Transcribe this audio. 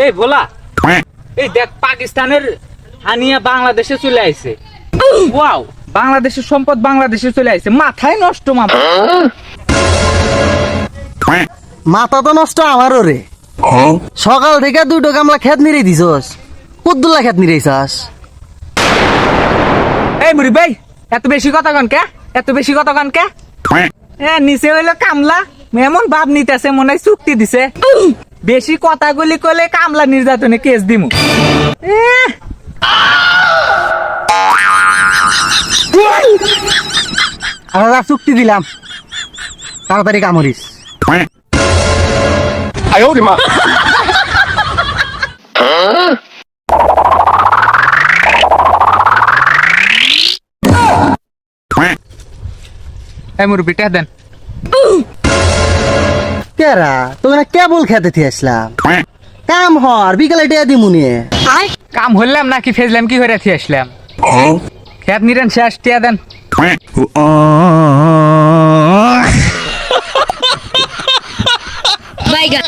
এই ভোলা, এই দেখ পাকিস্তানের হানিয়া বাংলাদেশে চলে আইছে। ওয়াও, বাংলাদেশের সম্পদ বাংলাদেশে চলে আইছে, মাথায় নষ্ট মামা। মাথা তো নষ্ট আমারও রে। সকাল থেকে দুটো কামলা খেত নিরে দিছস, কুদ্দুল্লা খেত নিরেছাস। এই মুড়ি ভাই, এত বেশি কথা কন কে? এত বেশি কথা কন কে? নিচে হইলো কামলা, এমন ভাব নিতেছে মনে হয় চুক্তি দিছে। বেশি কথাগুলি কলে কামলা নির্যাতনে কেস দিমু। আমরা চুক্তি দিলাম, তাড়াতাড়ি কামড়িস। এই মুড়ি বিটা দেন। কেরা তোকে কেবল খেতে থেকে আসলাম, কাম হর বিকালে টিয়া দিমুনি। কাম হইলাম নাকি ফেজলাম কি হইরা থি আসলাম? খেত নিরেন শেষ, টিয়া দেন।